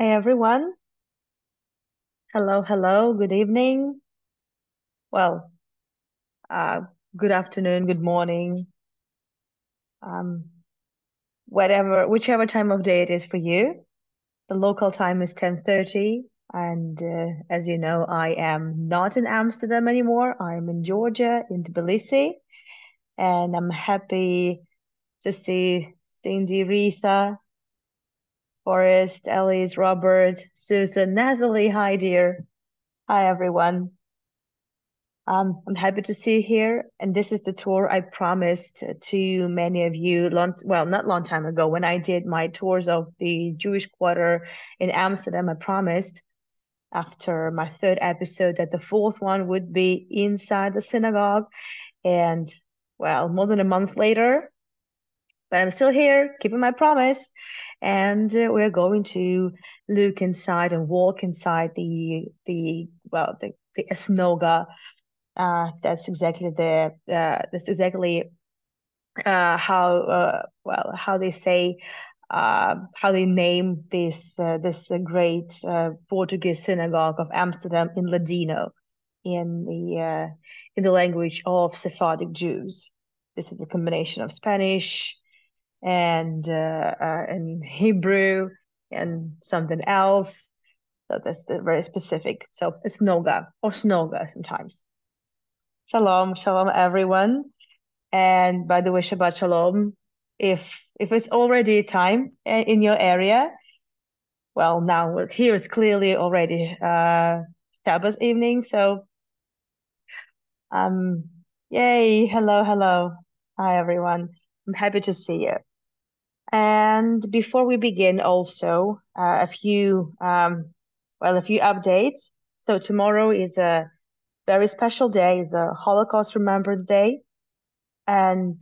Hey everyone. Hello, hello. Good evening. Well, uh, good afternoon, good morning. Um, whichever time of day it is for you. The local time is 10:30, and as you know, I am not in Amsterdam anymore. I'm in Georgia, in Tbilisi, and I'm happy to see Cindy, Risa, Forrest, Elise, Robert, Susan, Natalie. Hi, dear. Hi, everyone. I'm happy to see you here, and this is the tour I promised to many of you not long time ago when I did my tours of the Jewish Quarter in Amsterdam. I promised after my third episode that the fourth one would be inside the synagogue, and more than a month later, but I'm still here, keeping my promise, and we're going to look inside and walk inside the synagogue. That's exactly how they say how they name this great Portuguese synagogue of Amsterdam in Ladino in the language of Sephardic Jews. This is a combination of Spanish and Hebrew and something else. So that's very specific. So it's Noga or Snoga sometimes. Shalom, shalom, everyone. And by the way, Shabbat Shalom. If if it's already time in your area, well, now we're here. It's clearly already Sabbath evening. So um, yay! Hello, hello. Hi, everyone. I'm happy to see you. And before we begin, also a few updates. So tomorrow is a very special day. It's a Holocaust Remembrance Day, and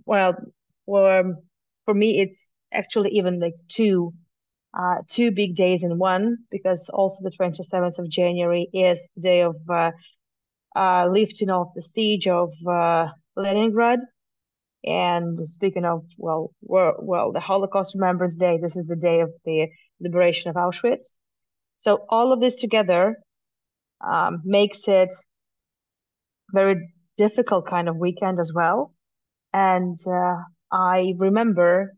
well, for for me, it's actually even like two big days in one because also the 27th of January is the day of lifting off the siege of Leningrad. And speaking of the Holocaust Remembrance Day, this is the day of the liberation of Auschwitz. So all of this together makes it very difficult kind of weekend as well. And I remember,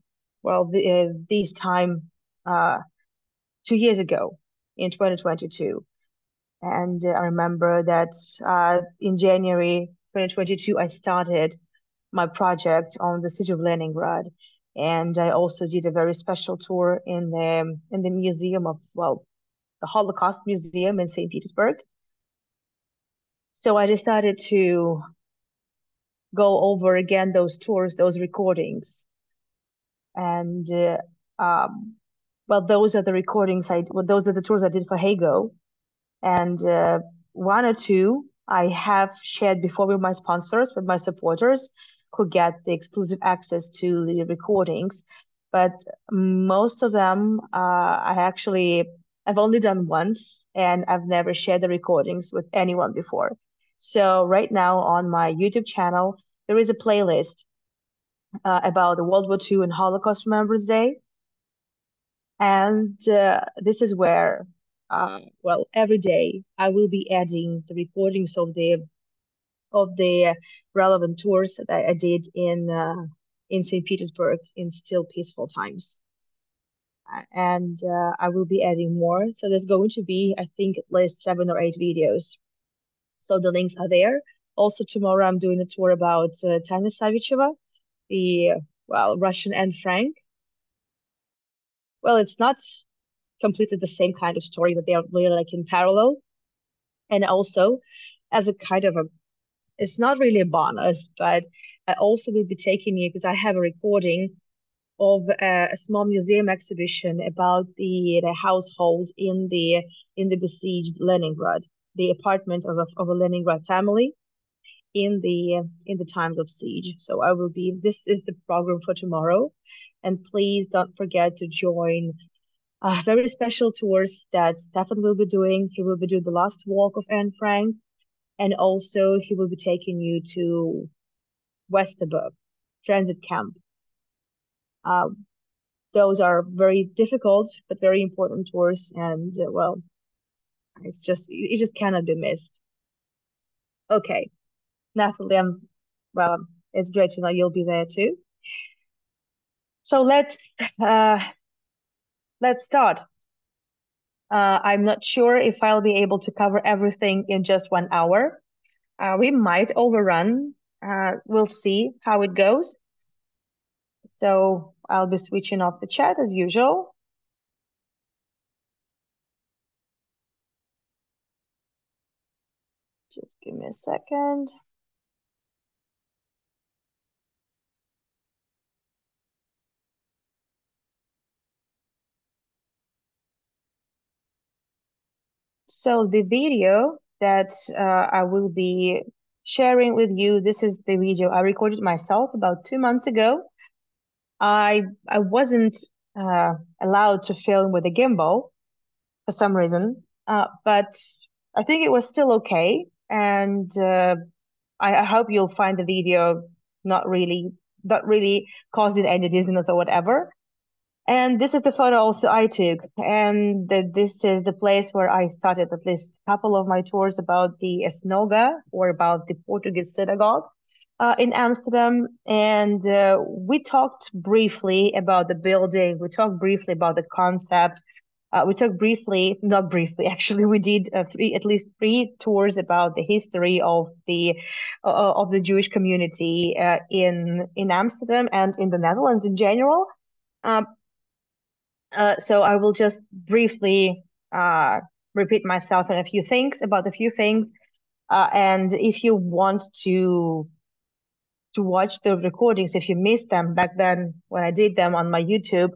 this time uh, 2 years ago in 2022. And I remember that in January 2022, I started my project on the city of Leningrad. And I also did a very special tour in the museum the Holocaust Museum in St. Petersburg. So I decided to go over again those tours, those recordings, and um, those are the those are the tours I did for Hago, and one or two I have shared before with my sponsors, with my supporters, who get the exclusive access to the recordings. But most of them, I've only done once, and I've never shared the recordings with anyone before. So right now on my YouTube channel, there is a playlist about the World War II and Holocaust Remembrance Day. And this is where, every day I will be adding the recordings of the relevant tours that I did in St. Petersburg in still peaceful times. And I will be adding more. So there's going to be, I think, at least 7 or 8 videos. So the links are there. Also tomorrow I'm doing a tour about Tanya Savicheva, the Russian Anne Frank. Well, it's not completely the same kind of story, but they are really like in parallel. And also, as a kind of it's not really a bonus, but I also will be taking you because I have a recording of a small museum exhibition about the household in the besieged Leningrad, the apartment of a Leningrad family in the times of siege. So I will be. This is the program for tomorrow, and please don't forget to join very special tours that Stefan will be doing. He will be doing the last walk of Anne Frank, and also he will be taking you to Westerbork transit camp. Uh, those are very difficult but very important tours, and well, it just cannot be missed. Okay, Natalie, well, it's great to know you'll be there too. So uh, let's start. I'm not sure if I'll be able to cover everything in just 1 hour. We might overrun. We'll see how it goes. So I'll be switching off the chat as usual. Just give me a second. So the video that I will be sharing with you, this is the video I recorded myself about 2 months ago. I wasn't allowed to film with a gimbal for some reason, but I think it was still okay. And I hope you'll find the video not really not really causing any dizziness or whatever. And this is the photo also I took. And this is the place where I started at least a couple of my tours about the Esnoga, or about the Portuguese synagogue in Amsterdam. And we talked briefly about the building. We talked briefly about the concept. We talked briefly, not briefly, actually, we did at least three tours about the history of the Jewish community in Amsterdam and in the Netherlands in general. Um, so I will just briefly repeat myself on a few things about a few things. And if you want to watch the recordings, if you missed them back then when I did them on my YouTube,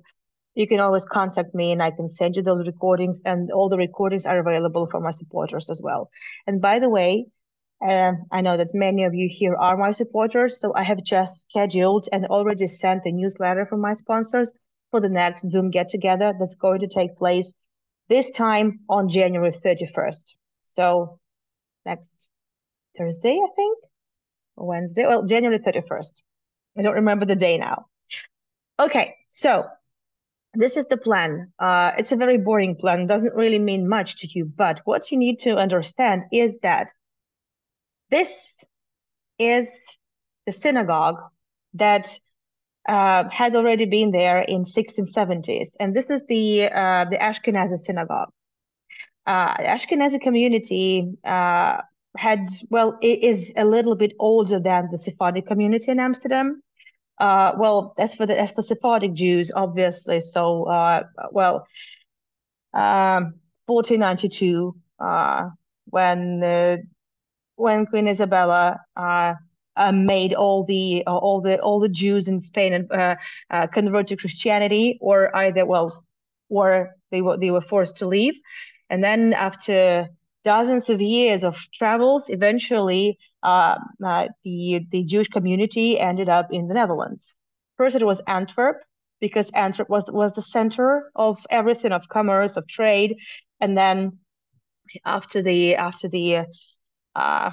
you can always contact me and I can send you those recordings. And all the recordings are available for my supporters as well. And by the way, I know that many of you here are my supporters, so I have just scheduled and already sent a newsletter from my sponsors for the next Zoom get together that's going to take place this time on January 31st. So next Thursday, I think, or Wednesday. Well, January 31st. I don't remember the day now. Okay, so this is the plan. It's a very boring plan, doesn't really mean much to you, but what you need to understand is that this is the synagogue that had already been there in 1670s, and this is the Ashkenazi synagogue. The Ashkenazi community is a little bit older than the Sephardic community in Amsterdam. Well, as for Sephardic Jews, obviously. So, 1492, when Queen Isabella made all the Jews in Spain and convert to Christianity, or they were forced to leave, and then after dozens of years of travels, eventually the Jewish community ended up in the Netherlands. First, it was Antwerp, because Antwerp was the center of everything, of commerce, of trade, and then after the uh,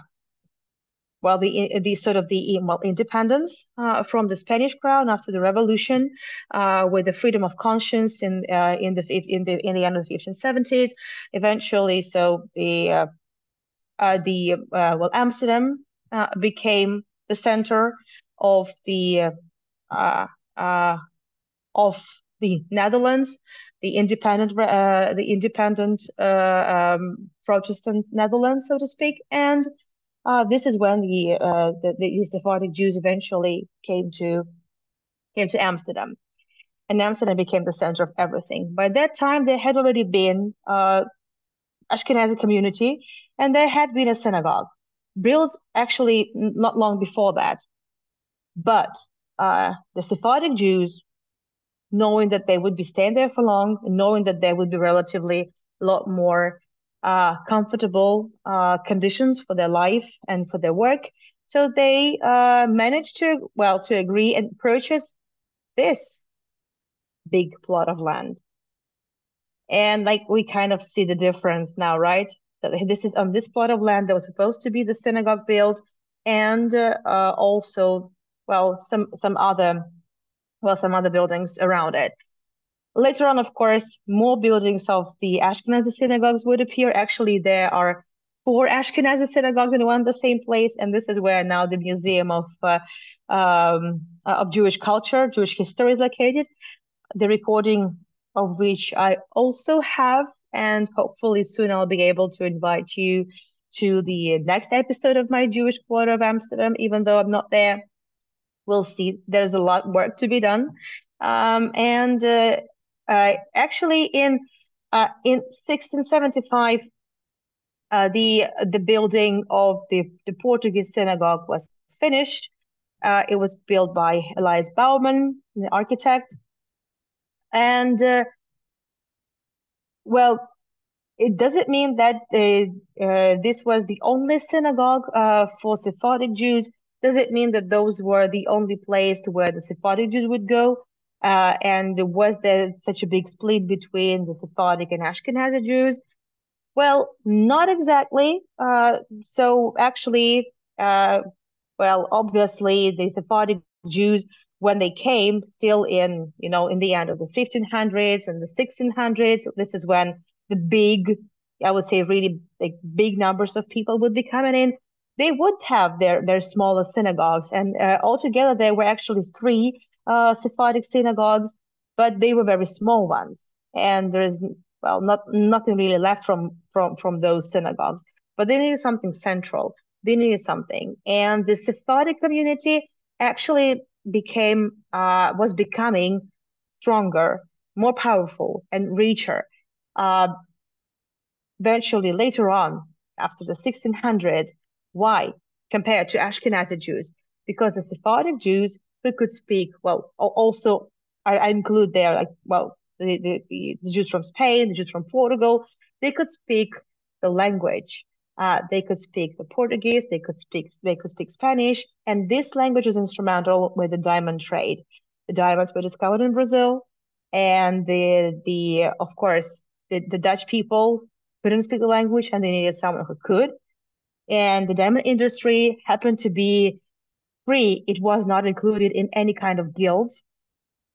independence from the Spanish crown after the revolution, with the freedom of conscience in the end of the 1570s. Eventually, so Amsterdam became the center of uh, uh, the Netherlands, the independent Protestant Netherlands, so to speak. And this is when the Sephardic Jews eventually came to Amsterdam, and Amsterdam became the center of everything. By that time, there had already been Ashkenazi community, and there had been a synagogue built actually not long before that. But the Sephardic Jews, knowing that they would be staying there for long, knowing that there would be relatively a lot more comfortable conditions for their life and for their work, so they managed to agree and purchase this big plot of land. And like we kind of see the difference now, right? That this is on this plot of land that was supposed to be the synagogue built, and also some other buildings around it. Later on, of course, more buildings of the Ashkenazi synagogues would appear. Actually, there are four Ashkenazi synagogues in one and the same place, and this is where now the Museum of Jewish Culture, Jewish History is located. The recording of which I also have, and hopefully soon I'll be able to invite you to the next episode of my Jewish Quarter of Amsterdam, even though I'm not there. We'll see. There's a lot work to be done. And actually, in 1675, the building of the Portuguese synagogue was finished. It was built by Elias Baumann, the architect, and well, it doesn't mean that this was the only synagogue for Sephardic Jews. Does it mean that those were the only place where the Sephardic Jews would go? And was there such a big split between the Sephardic and Ashkenazi Jews? Well, not exactly. So actually, well, obviously, the Sephardic Jews, when they came, still in the end of the 1500s and the 1600s, this is when the big, I would say, really like big numbers of people would be coming in. They would have their smaller synagogues, and altogether there were actually three Sephardic synagogues, but they were very small ones, and there's well, nothing really left from those synagogues. But they needed something central. They needed something, and the Sephardic community actually was becoming stronger, more powerful, and richer. Uh, Eventually, later on, after the 1600s, why? Compared to Ashkenazi Jews, because the Sephardic Jews who could speak well, also I include there like well the Jews from Spain, the Jews from Portugal, they could speak the language. They could speak the Portuguese, they could speak Spanish, and this language was instrumental with the diamond trade. The diamonds were discovered in Brazil, and the of course the Dutch people couldn't speak the language and they needed someone who could. And the diamond industry happened to be free. It was not included in any kind of guilds.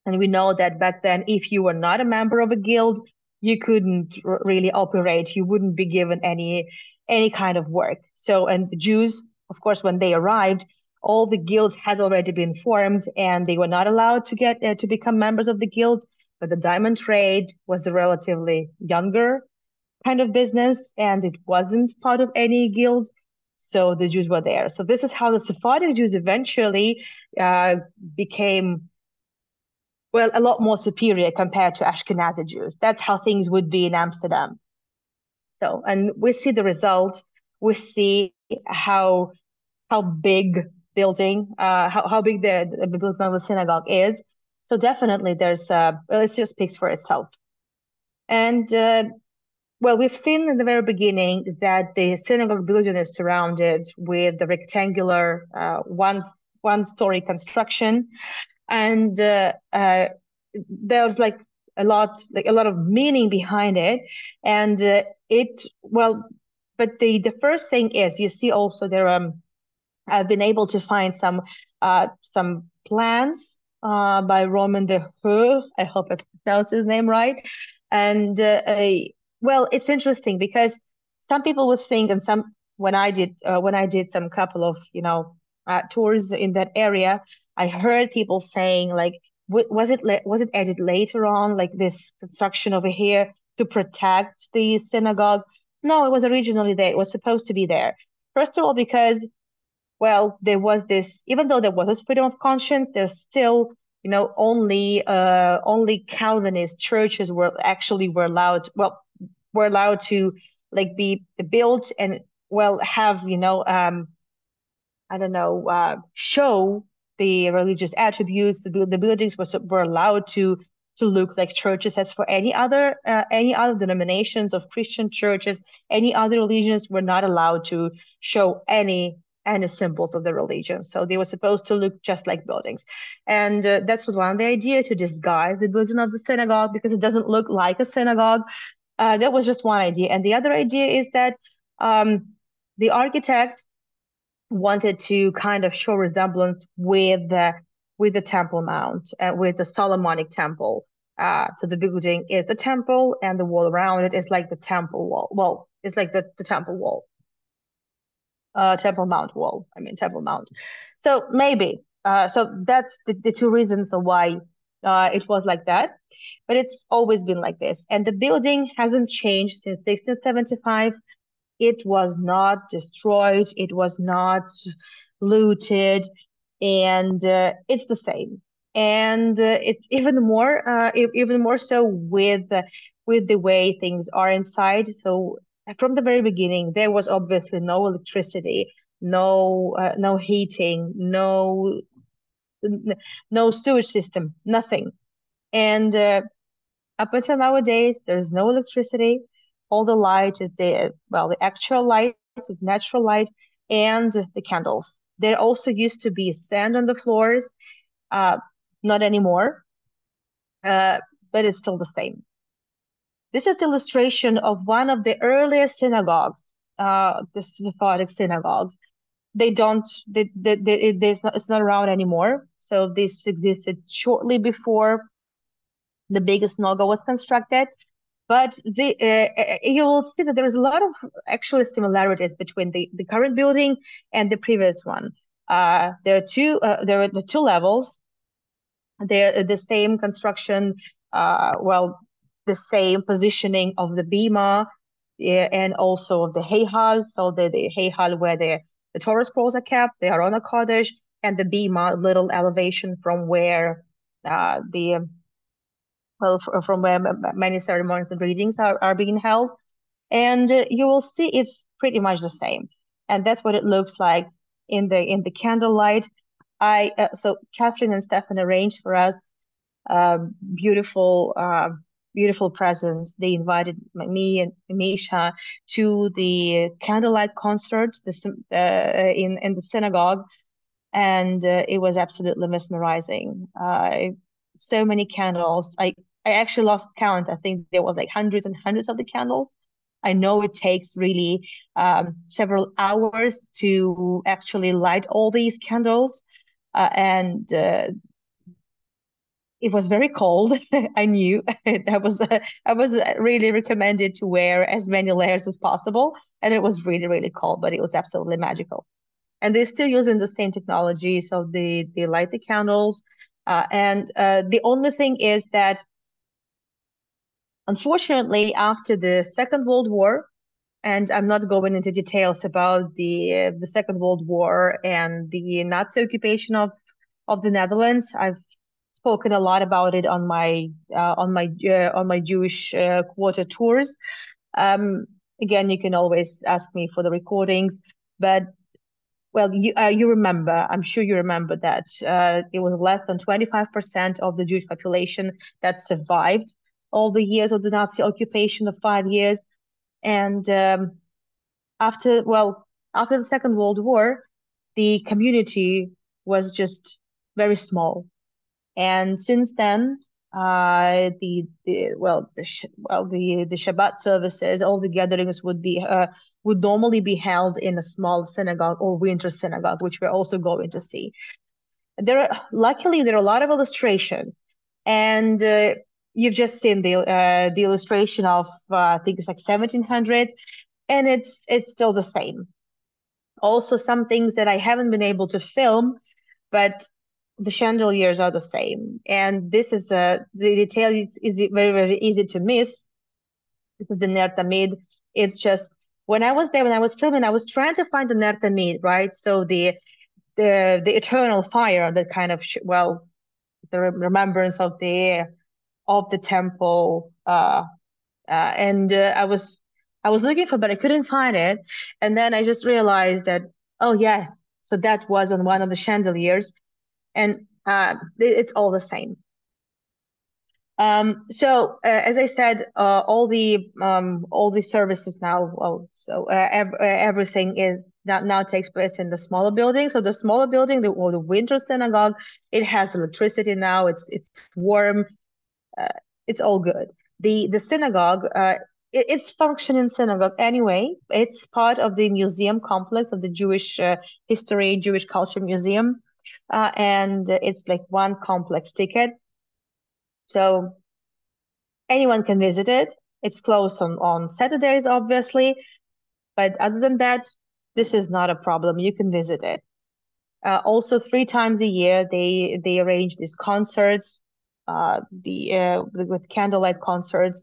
And we know that back then, if you were not a member of a guild, you couldn't really operate. You wouldn't be given any kind of work. So, and the Jews, of course, when they arrived, all the guilds had already been formed, and they were not allowed to get to become members of the guilds. But the diamond trade was a relatively younger kind of business, and it wasn't part of any guild. So the Jews were there. So this is how the Sephardic Jews eventually became, well, a lot more superior compared to Ashkenazi Jews. That's how things would be in Amsterdam. So, and we see the result. We see how big building, how big the building of the synagogue is. So definitely, well, it just speaks for itself. And well, we've seen in the very beginning that the synagogue building is surrounded with the rectangular one-story construction, and there's like a lot of meaning behind it, and it well, but the first thing is you see also there I've been able to find some plans by Roman de Heu. I hope I pronounced his name right. And well, it's interesting because some people would think, and some when I did some couple of tours in that area, I heard people saying like, was it added later on, like this construction over here to protect the synagogue? No, it was originally there. It was supposed to be there. First of all, because well, there was this, even though there was a freedom of conscience, there's still, only Calvinist churches were allowed, well, were allowed to like be built and well have, I don't know, show the religious attributes. The buildings were allowed to look like churches as for any other denominations of Christian churches. Any other religions were not allowed to show any symbols of the religion. So they were supposed to look just like buildings. And that was one of the idea, to disguise the building of the synagogue because it doesn't look like a synagogue. That was just one idea. And the other idea is that the architect wanted to kind of show resemblance with the Temple Mount, with the Solomonic Temple. So the building is the temple, and the wall around it is like the temple wall. Well, it's like the temple wall, Temple Mount wall. I mean, Temple Mount. So maybe. So that's the two reasons of why it was like that. But it's always been like this. And the building hasn't changed since 1675. It was not destroyed. It was not looted, and it's the same. And it's even more so with the way things are inside. So from the very beginning, there was obviously no electricity, no heating, no sewage system, nothing. And up until nowadays, there's no electricity. All the light is the actual light is natural light, and the candles. There also used to be sand on the floors, uh, not anymore, uh, but it's still the same. This is the illustration of one of the earliest synagogues, the Sephardic synagogues. They don't, it's not around anymore. So this existed shortly before the biggest synagogue was constructed. But you will see that there is a lot of actually similarities between the current building and the previous one. There are the two levels. They're the same construction, the same positioning of the bima, yeah, and also of the Heichal. So the Heichal where the Torah scrolls are kept, they are on a Kodesh, and the bima, little elevation from where the well, from where many ceremonies and readings are being held. And you will see it's pretty much the same. And that's what it looks like in the candlelight. So Catherine and Stefan arranged for us beautiful beautiful presents. They invited me and Misha to the candlelight concert in the synagogue, and it was absolutely mesmerizing. So many candles. I actually lost count. I think there was like hundreds and hundreds of the candles. I know it takes really several hours to actually light all these candles, and it was very cold. I knew I was really recommended to wear as many layers as possible, and it was really really cold, but it was absolutely magical. And they're still using the same technology, so they light the candles. And the only thing is that, unfortunately, after the Second World War, and I'm not going into details about the Second World War and the Nazi occupation of the Netherlands. I've spoken a lot about it on my Jewish quarter tours. Again, you can always ask me for the recordings, but well, you remember, I'm sure you remember that it was less than 25% of the Jewish population that survived all the years of the Nazi occupation of 5 years. And after, well, after the Second World War, the community was just very small. And since then, the Shabbat services, all the gatherings would normally be held in a small synagogue or winter synagogue, which we're also going to see. Luckily there are a lot of illustrations, and you've just seen the illustration of I think it's like 1700, and it's still the same. Also, some things that I haven't been able to film, but the chandeliers are the same. And this is the detail is very, very easy to miss. This is the Ner Tamid. It's just when I was there, when I was filming, I was trying to find the Ner Tamid, right? So the eternal fire, that kind of the remembrance of the temple. And I was looking for, but I couldn't find it. And then I just realized that, oh yeah, so that was on one of the chandeliers, and it's all the same. So as I said, all the services now, everything is now takes place in the smaller building. So the smaller building, the winter synagogue, it has electricity now. It's warm. Uh, it's all good. The synagogue, it's functioning synagogue anyway. It's part of the museum complex of the Jewish History, Jewish Culture Museum, and it's like one complex ticket. So Anyone can visit it. It's closed on Saturdays, obviously, but other than that, this is not a problem. You can visit it. Also, 3 times a year, they arrange these concerts, with candlelight concerts.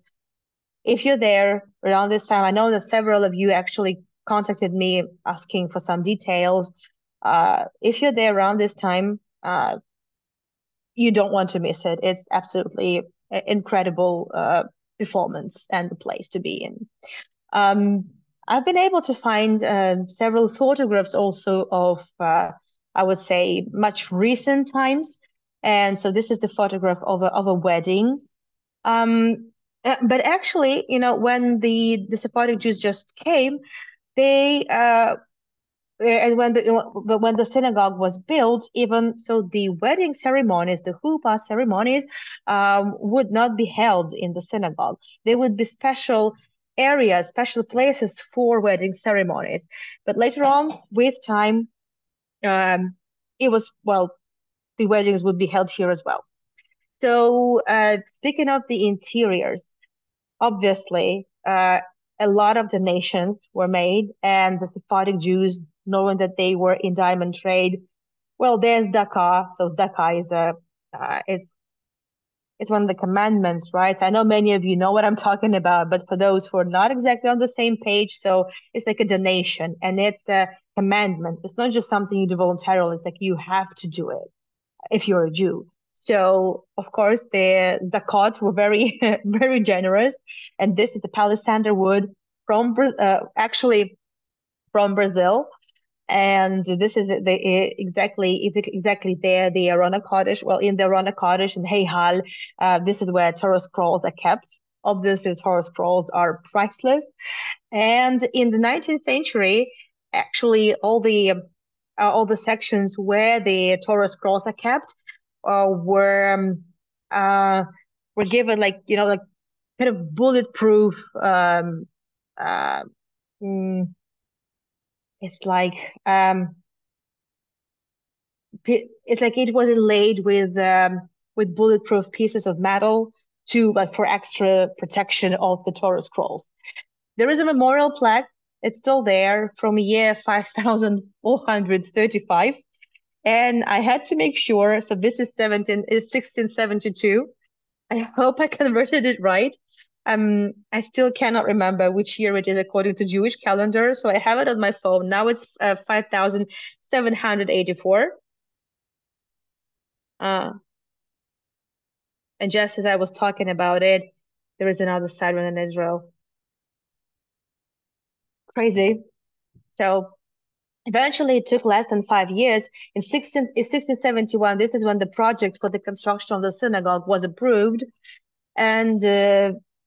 If you're there around this time, I know that several of you actually contacted me asking for some details. If you're there around this time, you don't want to miss it. It's absolutely incredible performance and the place to be in. Um, I've been able to find several photographs also of, I would say, much recent times. And so this is the photograph of a wedding. But actually, when the Sephardic Jews just came, they and when the synagogue was built, even so, the wedding ceremonies, the chuppah ceremonies, would not be held in the synagogue. There would be special areas, special places for wedding ceremonies. But later on, with time, um, it was, well, the weddings would be held here as well. So, speaking of the interiors, obviously, a lot of donations were made, and the Sephardic Jews, knowing that they were in diamond trade, well, there's tzedakah. So tzedakah is it's one of the commandments, right? I know many of you know what I'm talking about, but for those who are not exactly on the same page, so it's like a donation, and it's a commandment. It's not just something you do voluntarily. It's like you have to do it if you're a Jew. So of course the cots were very very generous, and this is the palisander wood from actually from Brazil, and this is it's exactly there the Arona Cottage. Well, in the Arona Cottage in Heighal, this is where Torah scrolls are kept. Obviously, Torah scrolls are priceless, and in the 19th century, actually all the sections where the Torah scrolls are kept uh, were um, uh, were given, like, like kind of bulletproof. Uh, mm, it's like it's like it was inlaid with bulletproof pieces of metal to, like, for extra protection of the Torah scrolls. There is a memorial plaque. It's still there from year 5435. And I had to make sure. So this is 1672. I hope I converted it right. I still cannot remember which year it is according to Jewish calendar. So I have it on my phone. Now it's 5784. Uh, and just as I was talking about it, there is another siren in Israel. Crazy. So eventually, it took less than 5 years. In 1671, this is when the project for the construction of the synagogue was approved. And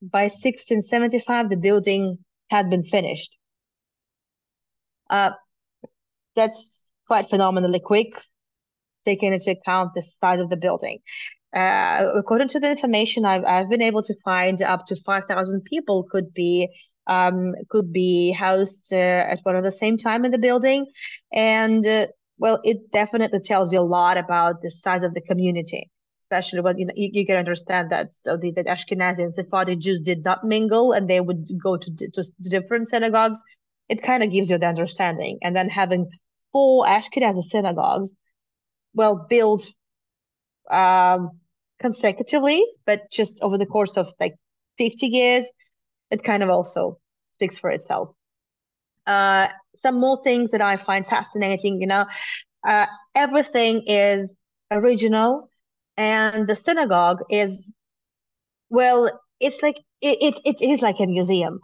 by 1675, the building had been finished. Uh, that's quite phenomenally quick, taking into account the size of the building. According to the information I've been able to find, up to 5,000 people could be housed at one and the same time in the building, and well, it definitely tells you a lot about the size of the community. Especially when you can understand that, so the Ashkenazi and Sephardi Jews did not mingle, and they would go to different synagogues. It kind of gives you the understanding, and then having 4 Ashkenazi synagogues, well, built um, consecutively, but just over the course of like 50 years, it kind of also speaks for itself. Some more things that I find fascinating, uh, everything is original, and the synagogue is, well, it's like it is like a museum.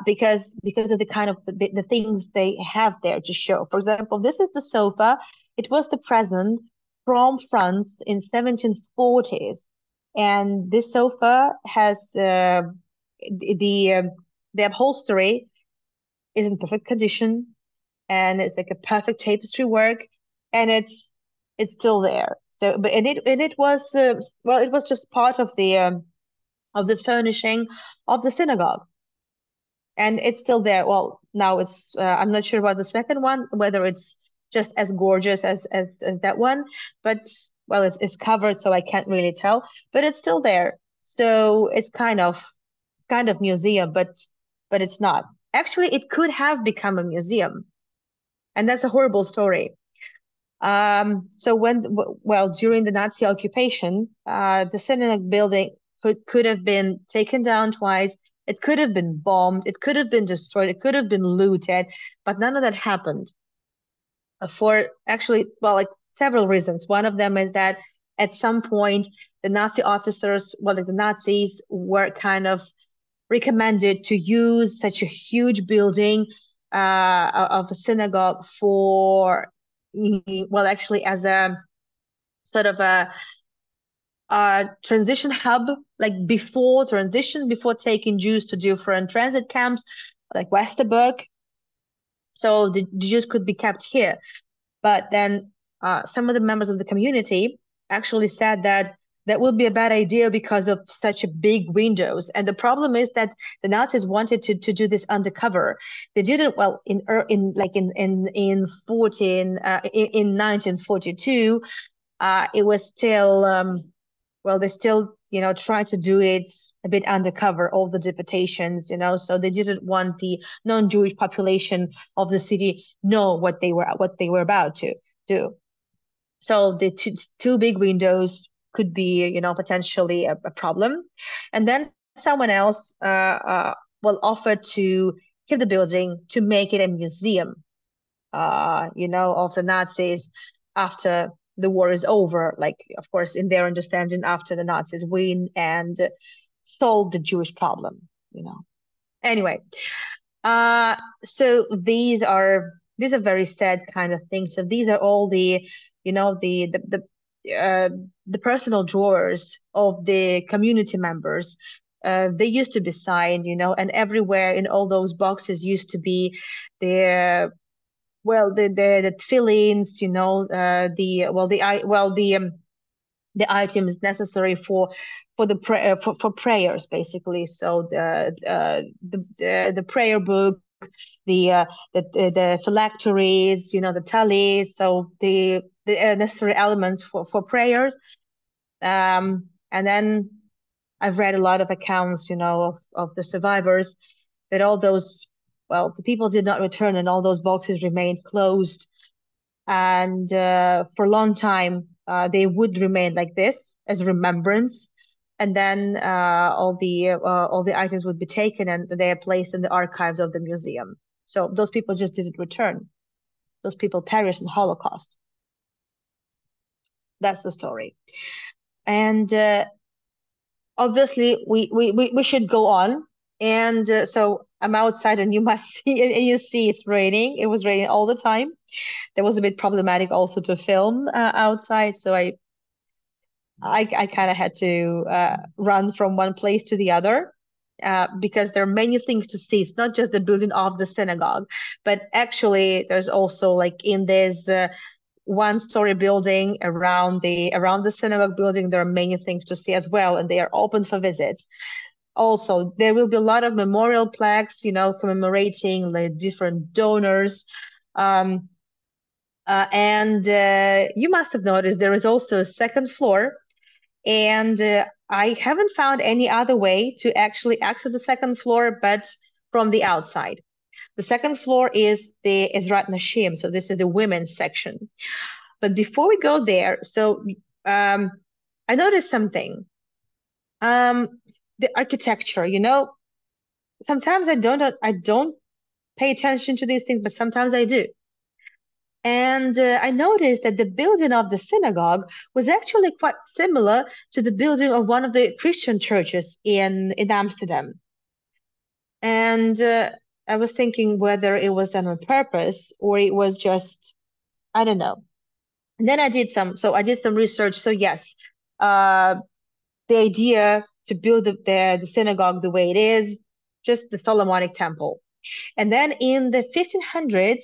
Because of the kind of the things they have there to show. For example, this is the sofa. It was the present from France in 1740s, and this sofa has the um, the upholstery is in perfect condition, and it's like a perfect tapestry work, and it's still there. So, but and it was well, it was just part of the furnishing of the synagogue, and it's still there. Well, now it's I'm not sure about the second one, whether it's just as gorgeous as that one, but well, it's covered, so I can't really tell, but it's still there. So it's kind of museum, but it's not. Actually, it could have become a museum, and that's a horrible story. So well, during the Nazi occupation, the synagogue building could have been taken down twice. It could have been bombed. It could have been destroyed. It could have been looted, but none of that happened. For actually, well, like several reasons. One of them is that at some point, the Nazi officers, well, like the Nazis, were kind of recommended to use such a huge building of a synagogue for, well, actually as a sort of a transition hub, like before transition, before taking Jews to different transit camps, like Westerberg. So the Jews could be kept here. But then some of the members of the community actually said that that would be a bad idea because of such a big windows. And the problem is that the Nazis wanted to do this undercover. They didn't, well, in like in 1942, it was still well, they still, try to do it a bit undercover, all the deportations, so they didn't want the non-Jewish population of the city know what they were about to do. So the two big windows could be, potentially a problem. And then someone else, well, offered to keep the building to make it a museum, of the Nazis after the war is over. Like, of course, in their understanding, after the Nazis win and solve the Jewish problem. Anyway, uh, so these are very sad kind of things. So these are all the, the personal drawers of the community members. They used to be signed, and everywhere in all those boxes used to be the well the tefillins, the items necessary for prayers, basically. So the prayer book, the phylacteries, the tallit, so the necessary elements for prayers. And then I've read a lot of accounts, of the survivors, that all those, well, the people did not return, and all those boxes remained closed. And for a long time, they would remain like this as remembrance. And then all the items would be taken and they are placed in the archives of the museum. So those people just didn't return. Those people perished in the Holocaust. That's the story. And obviously, we should go on. And so I'm outside, and you must see, and you see it's raining. It was raining all the time. That was a bit problematic also to film outside. So I kind of had to run from one place to the other because there are many things to see. It's not just the building of the synagogue, but actually there's also, like, in this one-story building around the synagogue building, there are many things to see as well, and they are open for visits. Also, there will be a lot of memorial plaques, commemorating like different donors. And you must have noticed there is also a second floor, and I haven't found any other way to actually access the second floor but from the outside. The second floor is the Ezrat Nashim, so this is the women's section. But before we go there, so I noticed something. The architecture, sometimes I don't pay attention to these things, but sometimes I do. And I noticed that the building of the synagogue was actually quite similar to the building of one of the Christian churches in Amsterdam. And I was thinking whether it was done on purpose or it was just, I don't know. And then I did some research. So yes, uh, the idea to build the synagogue the way it is, just the Solomonic temple. And then in the 1500s,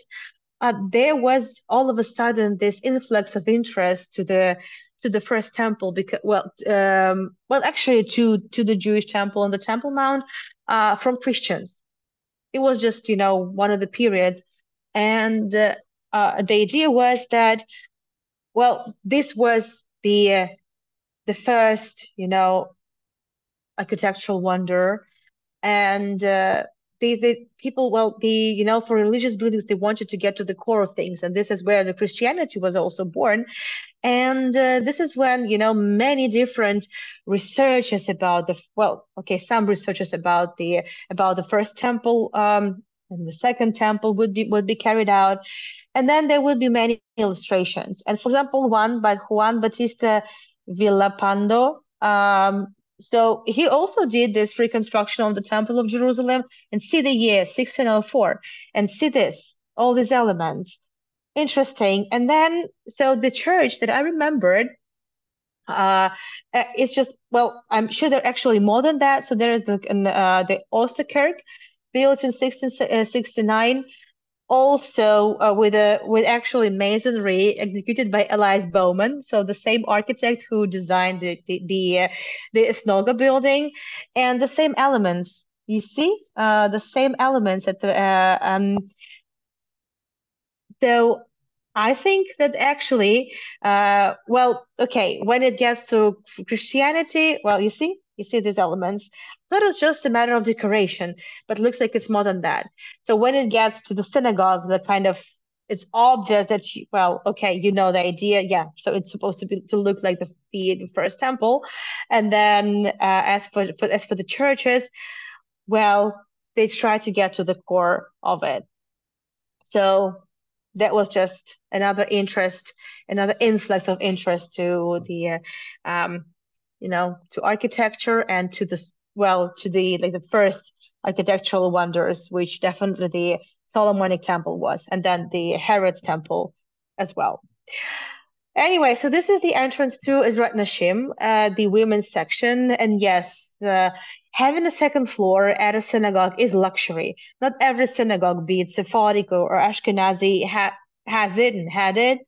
there was all of a sudden this influx of interest to the first temple, because actually to the Jewish temple and the Temple Mount, from Christians. It was just, one of the periods. And the idea was that, well, this was the first, architectural wonder. And the people, well, for religious buildings, they wanted to get to the core of things, and this is where the Christianity was also born. And this is when, many different researchers about some researchers about the first temple, and the second temple would be carried out. And then there will be many illustrations. And for example, one by Juan Bautista Villapando. So he also did this reconstruction of the Temple of Jerusalem, and see the year 1604, and see all these elements. Interesting. And then, so the church that I remembered, it's just, well, I'm sure they're actually more than that. So there is the Oosterkerk, built in 1669, also with actually masonry executed by Elias Bowman, so the same architect who designed the Snoga building, and the same elements. You see, the same elements at the so I think that actually, okay, when it gets to Christianity, well, you see these elements. That is just a matter of decoration, but looks like it's more than that. So when it gets to the synagogue, the kind of it's obvious that well, okay, you know the idea, yeah. So it's supposed to look like the first temple, and then as for the churches, well, they try to get to the core of it. So that was just another influx of interest to to architecture, and to the first architectural wonders, which definitely the Solomonic Temple was, and then the Herod's Temple as well. Anyway, so this is the entrance to Ezrat Nashim, the women's section. And yes, having a second floor at a synagogue is luxury. Not every synagogue, be it Sephardic or Ashkenazi, has it and had it,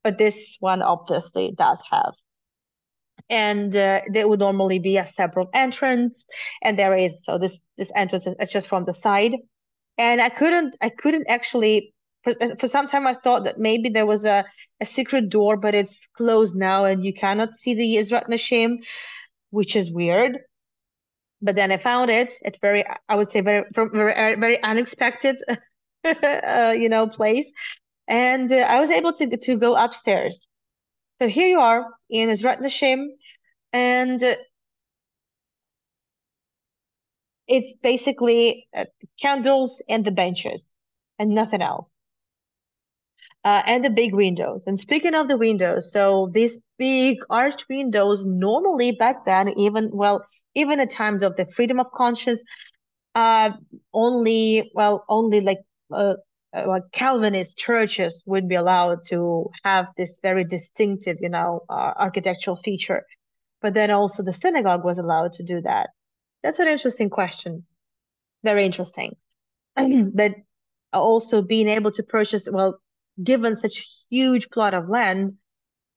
but this one obviously does have. And there would normally be a separate entrance, and there is, so this entrance is just from the side. And I couldn't actually, for some time I thought that maybe there was a secret door, but it's closed now and you cannot see the Ezrat Nashim, which is weird. But then I found it at I would say very unexpected place. And I was able to go upstairs. So here you are in Ezrat Nashim, and it's basically candles and the benches and nothing else. And the big windows. And speaking of the windows, so these big arched windows, normally back then, even at times of the freedom of conscience, uh, only like Calvinist churches would be allowed to have this very distinctive, architectural feature. But then also the synagogue was allowed to do that. That's an interesting question. Very interesting. But also being able to purchase, well, given such huge plot of land,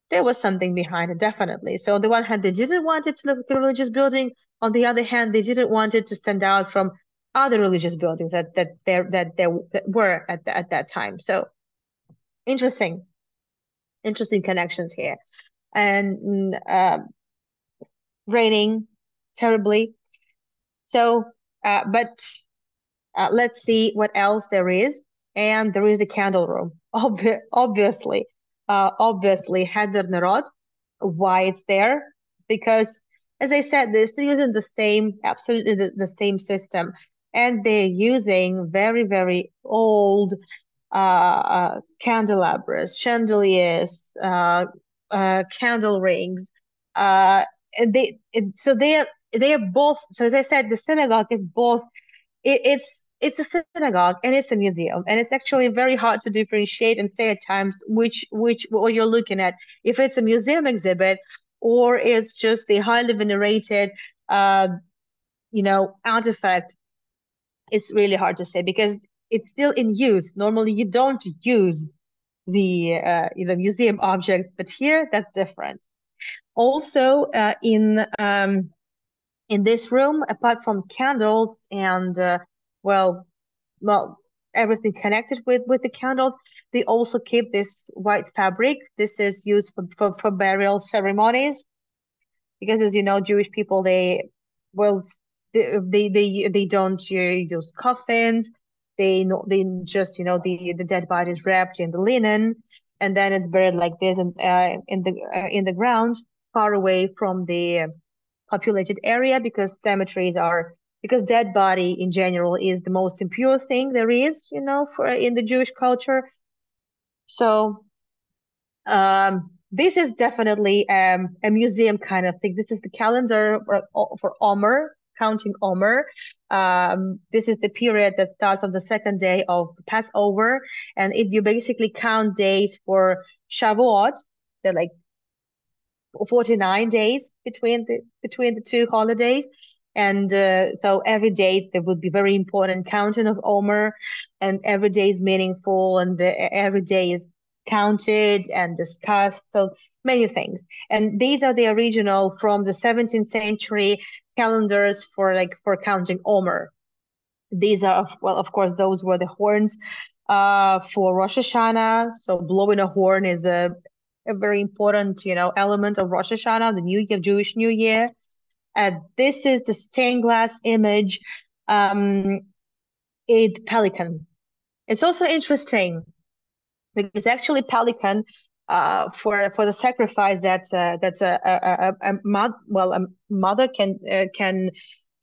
there was something behind it, definitely. So on the one hand, they didn't want it to look like a religious building. On the other hand, they didn't want it to stand out from other religious buildings that were at that time. So interesting, interesting connections here. And raining terribly. So, but let's see what else there is. And there is the candle room, obviously. Obviously, Heder Nerot. Why it's there? Because, as I said, they're still using absolutely the same system. And they're using very, very old candelabras, chandeliers, candle rings. So they are both. So as I said, the synagogue is both. It's a synagogue and it's a museum, and it's actually very hard to differentiate and say at times which what you're looking at, if it's a museum exhibit or it's just the highly venerated artifact. It's really hard to say because it's still in use. Normally, you don't use the museum objects, but here that's different. Also, in this room, apart from candles and well, well, everything connected with the candles, they also keep this white fabric. This is used for burial ceremonies because, as you know, Jewish people well, they don't use coffins. They just the dead body is wrapped in the linen, and then it's buried like this and in the ground, far away from the populated area, because cemeteries are because dead body in general is the most impure thing there is, for in the Jewish culture. So this is definitely a museum kind of thing. This is the calendar for Omer, counting Omer. This is the period that starts on the second day of Passover, and you basically count days for Shavuot. They're like 49 days between the two holidays. And so every day there would be very important counting of Omer, and every day is meaningful, and every day is counted and discussed. So many things. And these are the original from the 17th century calendars for counting Omer. These are, well, of course, those were the horns for Rosh Hashanah. So blowing a horn is a very important, element of Rosh Hashanah, the New Year, Jewish New Year. This is the stained glass image, um, a pelican. It's also interesting because actually pelican, for the sacrifice that's a mother can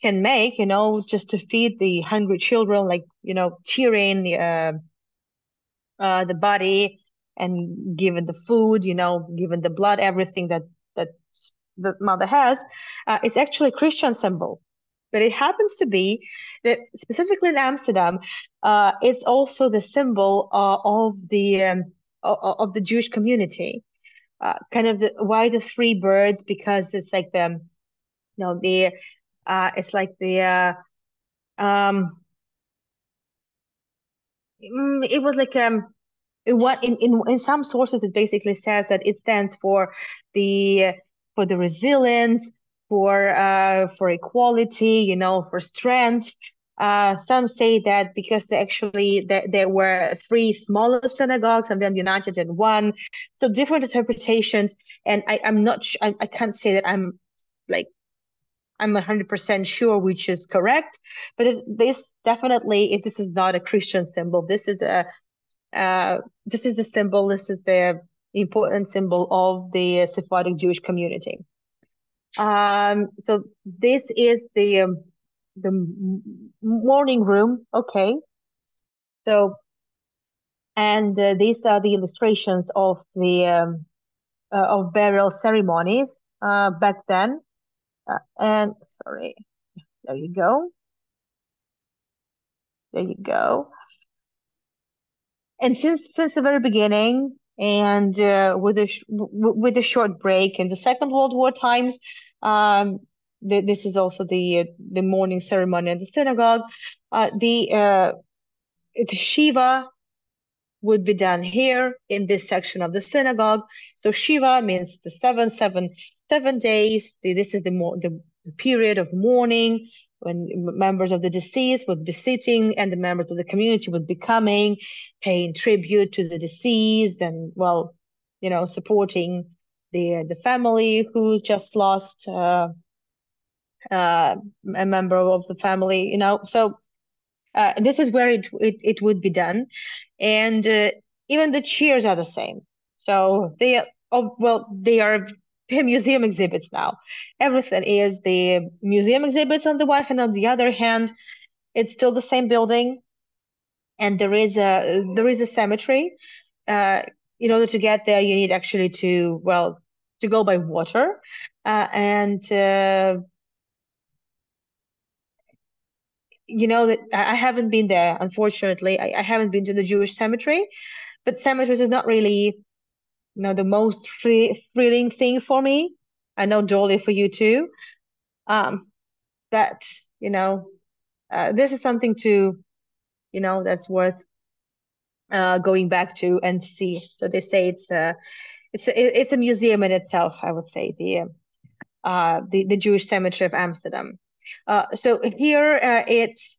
make, just to feed the hungry children, like tearing the body and given the food, given the blood, everything that the mother has. It's actually a Christian symbol. But it happens to be that specifically in Amsterdam, it's also the symbol of the Jewish community. Kind of why the three birds? Because it's like the it's like it was like what in some sources it basically says that it stands the for the resilience, for equality, for strength. Some say that because there were three smaller synagogues and then united in one. So different interpretations, and I'm not I can't say that like I'm 100% sure which is correct, but this definitely, if this is not a Christian symbol, this is the symbol, this is the important symbol of the Sephardic Jewish community. So this is the morning room. Okay. So, and these are the illustrations of burial ceremonies back then. And sorry, there you go. There you go. And since the very beginning, and with a short break in the Second World War times, um, this is also the morning ceremony at the synagogue. The Shiva would be done here in this section of the synagogue. So Shiva means the seven days. This is the period of mourning when members of the deceased would be sitting and the members of the community would be coming, paying tribute to the deceased, and well, supporting the family who just lost a member of the family. So this is where it would be done, and even the cheers are the same. So they are the museum exhibits now. Everything is the museum exhibits on the one hand. On the other hand, it's still the same building, and there is a cemetery. Uh, in order to get there, you need actually to go by water, and that I haven't been there, unfortunately. I haven't been to the Jewish cemetery, but cemeteries is not really, the most thrilling thing for me. I know, Dolly, for you too. Um, but this is something that's worth going back to and see. So they say it's a museum in itself, I would say, the Jewish Cemetery of Amsterdam. So here it's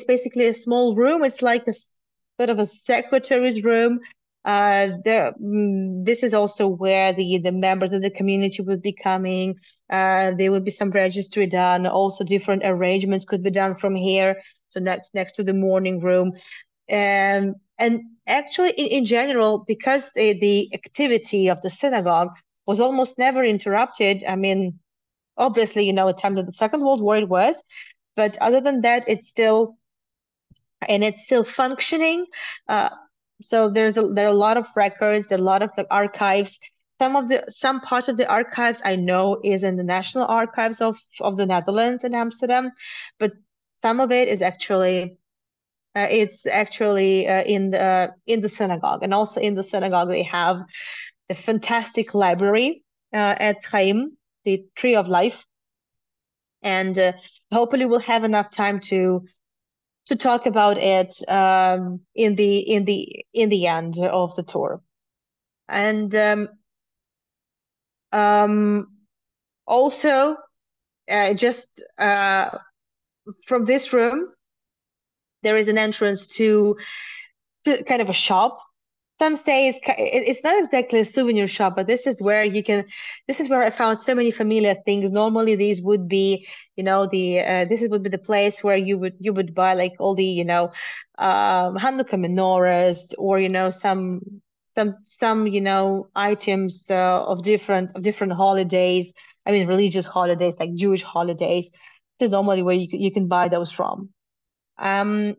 basically a small room. It's like a sort of a secretary's room This is also where the members of the community would be coming. There would be some registry done. Also, different arrangements could be done from here. So next to the morning room. And actually, in general, because the activity of the synagogue was almost never interrupted. I mean, obviously, at the time of the Second World War it was, but other than that, it's still functioning. Uh, so there are a lot of records, there are a lot of archives. Some part of the archives I know is in the National Archives of the Netherlands in Amsterdam, but some of it is actually it's actually in the synagogue, and also in the synagogue they have the fantastic library at Chaim, the Tree of Life, and hopefully we'll have enough time to talk about it in the end of the tour. And um, also, just from this room, there is an entrance to kind of a shop. Some say it's not exactly a souvenir shop, but this is where I found so many familiar things. Normally, these would be, this would be the place where you would buy like all the, Hanukkah menorahs, or, some items of different holidays. I mean, religious holidays like Jewish holidays. This is normally where you can buy those from. Um,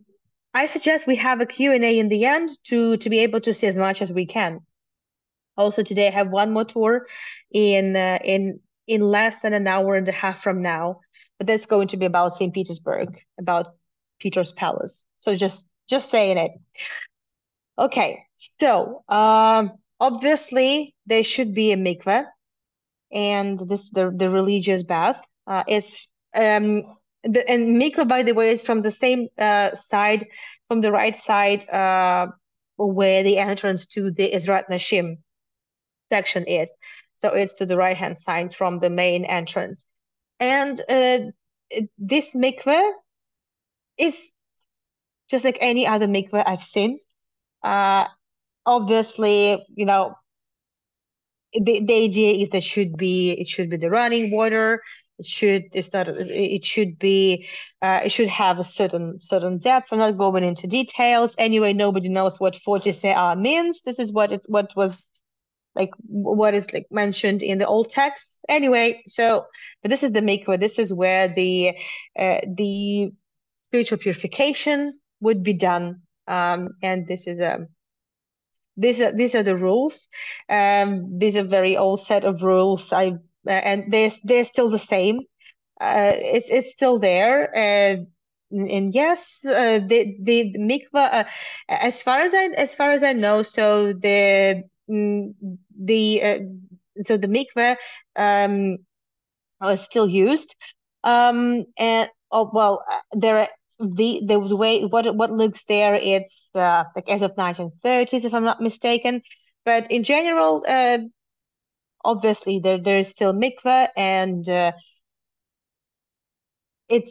I suggest we have a Q&A in the end to be able to see as much as we can. Also, today I have one more tour in less than an hour and a half from now, but that's going to be about St. Petersburg, about Peter's Palace. So just saying it. Okay, so obviously there should be a mikveh, and the religious bath. It's and mikveh, by the way, is from the same side, from the right side, where the entrance to the Ezrat Nashim section is. So it's to the right hand side from the main entrance. And this mikveh is just like any other mikveh I've seen. Uh, Obviously, the idea is that it should be the running water. It should have a certain depth. I'm not going into details. Anyway, nobody knows what 40 se'ah means. This is what was like, what is like mentioned in the old texts. Anyway, but this is the mikveh. This is where the spiritual purification would be done. And these are the rules. These are very old set of rules. And they're still the same. It's still there. And yes, the mikvah. As far as I know, the the mikveh is still used. And oh well, there are the way what looks there. It's like as of 1930s, if I'm not mistaken. But in general, obviously there is still mikveh, and it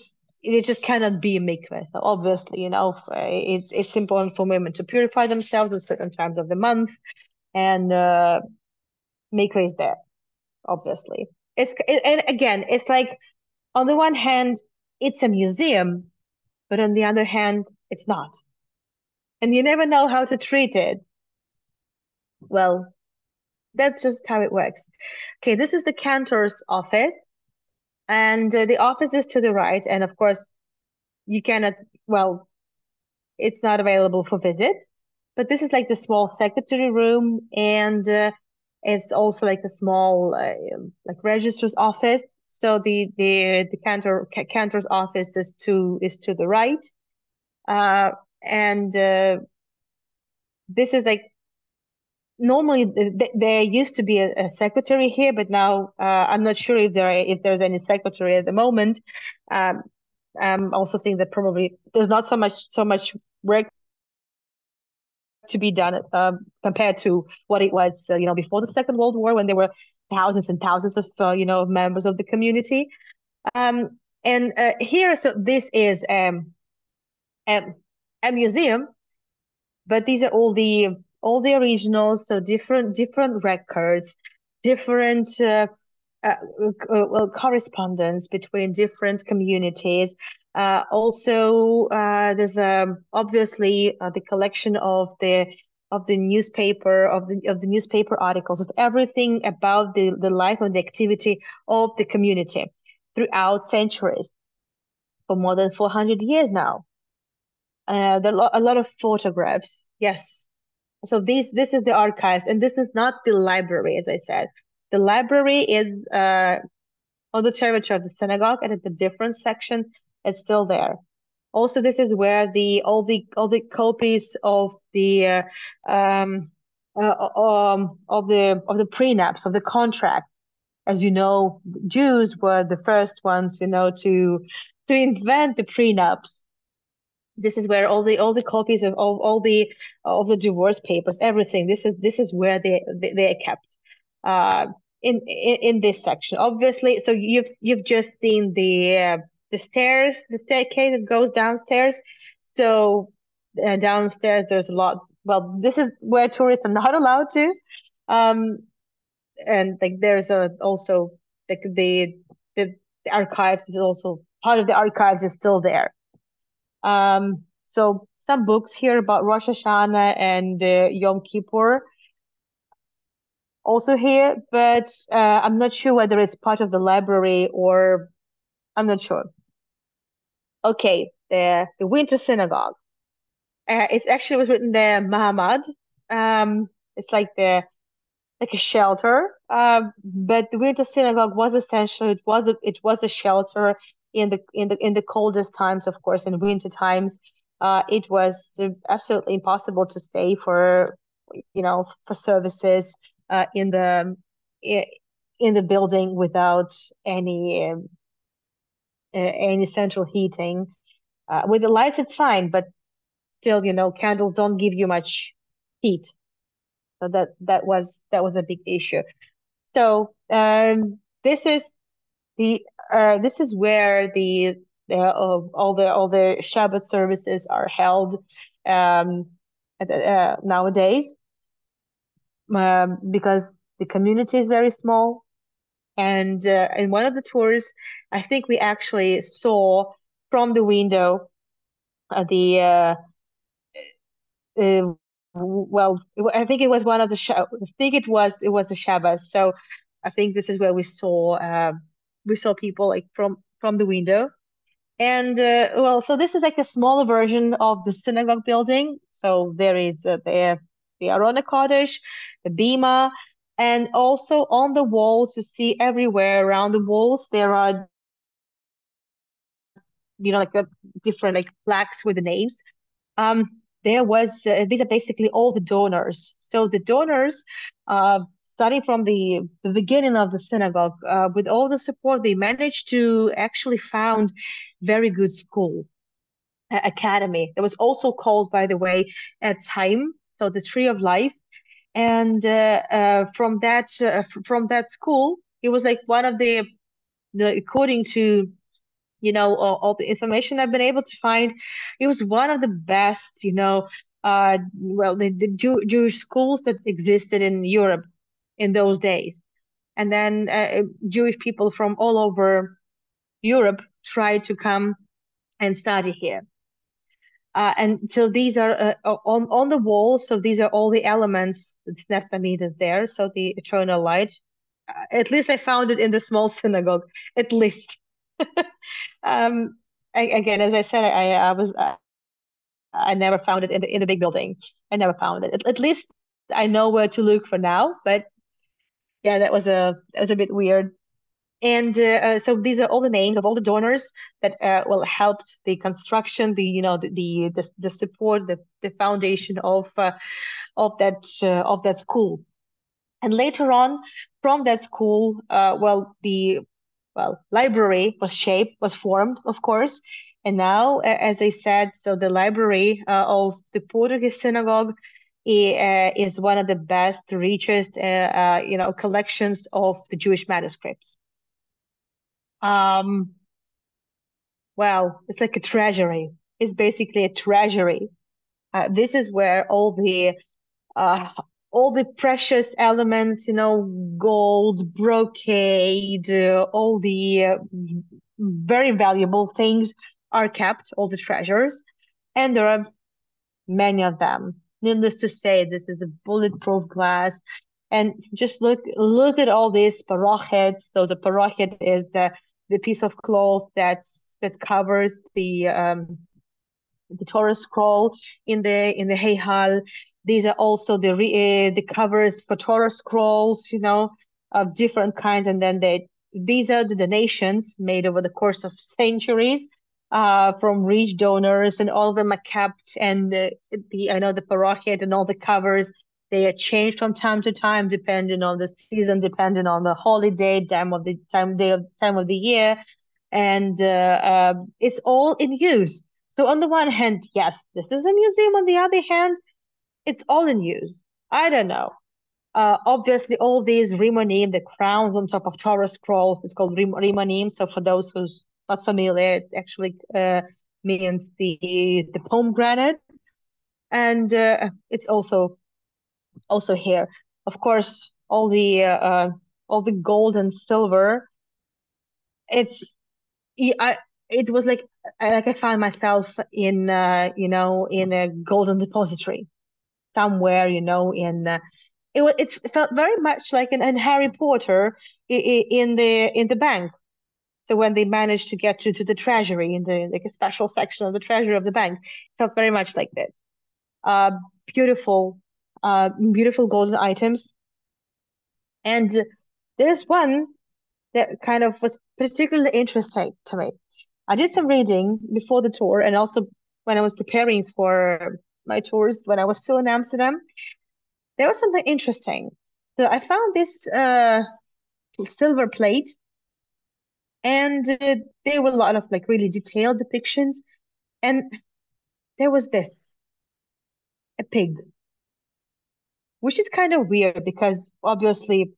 just cannot be a mikveh. So obviously, it's important for women to purify themselves at certain times of the month, and mikveh is there, obviously. And again, it's like, on the one hand, it's a museum, but on the other hand, it's not. And you never know how to treat it. Well, that's just how it works. Okay, this is the cantor's office, and the office is to the right. And of course, you cannot, well, it's not available for visits, but this is like the small secretary room, and it's also like a small like registrar's office. So the cantor's office is to the right. Uh, and this is like, normally there used to be a secretary here, but now I'm not sure if there's any secretary at the moment. Um, also think that probably there's not so much work to be done compared to what it was, before the Second World War, when there were thousands and thousands of members of the community. And here, so this is a museum, but these are all the originals, so different records, different well, correspondence between different communities. Also, there's obviously the collection of the newspaper of the newspaper articles of everything about the life and the activity of the community throughout centuries for more than 400 years now. There are a lot of photographs. Yes. So this is the archives, and this is not the library, as I said. The library is on the territory of the synagogue, and it's a different section. It's still there. Also, this is where the copies of the of the prenups of the contract. As you know, Jews were the first ones, to invent the prenups. This is where all the copies of all the divorce papers, everything. This is where they are kept. Uh, in this section, obviously. So you've just seen the stairs, the staircase that goes downstairs. So downstairs there's a lot. Well, this is where tourists are not allowed to. Um, and like there's also like the archives is also part of the archives is still there. So some books here about Rosh Hashanah and Yom Kippur also here, but I'm not sure whether it's part of the library or I'm not sure. Okay, the Winter Synagogue. It actually was written there Mahamad. It's like a shelter. But the Winter Synagogue was essentially it was a shelter in the coldest times, of course, in winter times. It was absolutely impossible to stay for services in the building without any central heating. With the lights, it's fine, but still, candles don't give you much heat. So that was a big issue. So this is where all the Shabbat services are held um, nowadays, because the community is very small. And in one of the tours, I think we actually saw from the window the well, I think it was one of the show. I think it was the Shabbat. So I think this is where we saw people like from the window. And well, so this is like a smaller version of the synagogue building. So there is the Aron Kodesh, the Bima, and also on the walls you see everywhere around the walls there are like different like plaques with the names. There was These are basically all the donors. So the donors, starting from the beginning of the synagogue, with all the support, they managed to actually found very good school academy. That was also called, by the way, Time, so the Tree of Life. And from that school, it was like one of the according to all the information I've been able to find, it was one of the best, well, the Jewish schools that existed in Europe in those days. And then Jewish people from all over Europe tried to come and study here. And so these are on the wall. So these are all the elements. It's Neftamid is there. So the eternal light. At least I found it in the small synagogue. At least. Um, Again, as I said, I never found it in the big building. I never found it. At least I know where to look for now. But yeah, that was a bit weird. And so these are all the names of all the donors that helped the construction, the support, the foundation of that school. And later on, from that school, the library was formed, of course. And now, as I said, so the library of the Portuguese synagogue is one of the best, richest, collections of the Jewish manuscripts. Um, well, it's like a treasury. It's basically a treasury. This is where all uh, all the precious elements, gold, brocade, all the very valuable things are kept, all the treasures, and there are many of them. Needless to say, this is a bulletproof glass. And just look at all these parochet. So the parochet is the piece of cloth that covers the Torah scroll in the Heichal. These are also the covers for Torah scrolls, of different kinds, and then these are the donations made over the course of centuries, from rich donors, and all of them are kept. And the I know the parochet and all the covers, they are changed from time to time, depending on the season, depending on the holiday, time of the year, and it's all in use. So on the one hand, yes, this is a museum. On the other hand, it's all in use. I don't know. Obviously, all these rimonim, the crowns on top of Torah scrolls, it's called rimonim. So for those who's not familiar, it actually means the pomegranate, and it's also here. Of course, all the gold and silver. It's it was like I found myself in in a golden depository somewhere, in it felt very much like in Harry Potter, in the bank. So when they managed to get to the treasury, in the like a special section of the treasury of the bank, it felt very much like this. Uh, beautiful, beautiful golden items. And there's one that kind of was particularly interesting to me. I did some reading before the tour, and also when I was preparing for my tours when I was still in Amsterdam. There was something interesting. So I found this silver plate, and there were a lot of like really detailed depictions, and there was this, a pig, which is kind of weird because obviously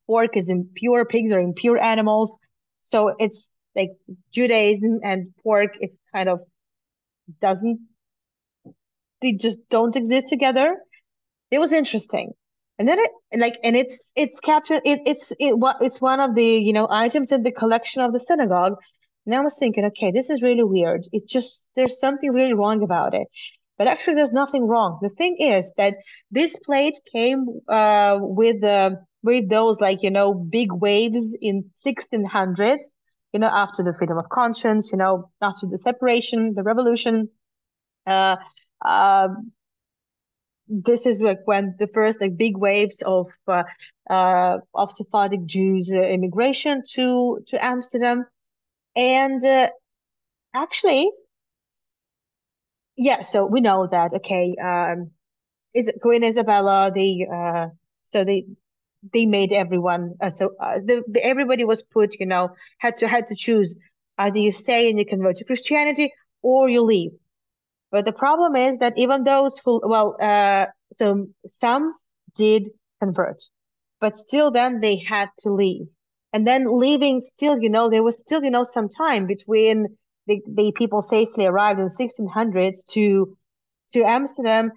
pork is impure, pigs are impure animals. So it's like Judaism and pork, it's kind of doesn't, they just don't exist together. It was interesting. And then it's captured, it's one of the, items in the collection of the synagogue. And I was thinking, okay, this is really weird. It just, there's something really wrong about it. But actually, there's nothing wrong. The thing is that this plate came with those, like, big waves in 1600s, after the freedom of conscience, after the separation, the revolution. Uh, uh, this is like when the first like big waves of Sephardic Jews immigration to Amsterdam. And actually, yeah, so we know that, okay, is Queen Isabella, so they made everyone, everybody was put, had to choose, either you stay and you convert to Christianity or you leave. But the problem is that even those who, well, so some did convert, but still then they had to leave. And then leaving still, there was still, some time between the people safely arrived in 1600s to Amsterdam,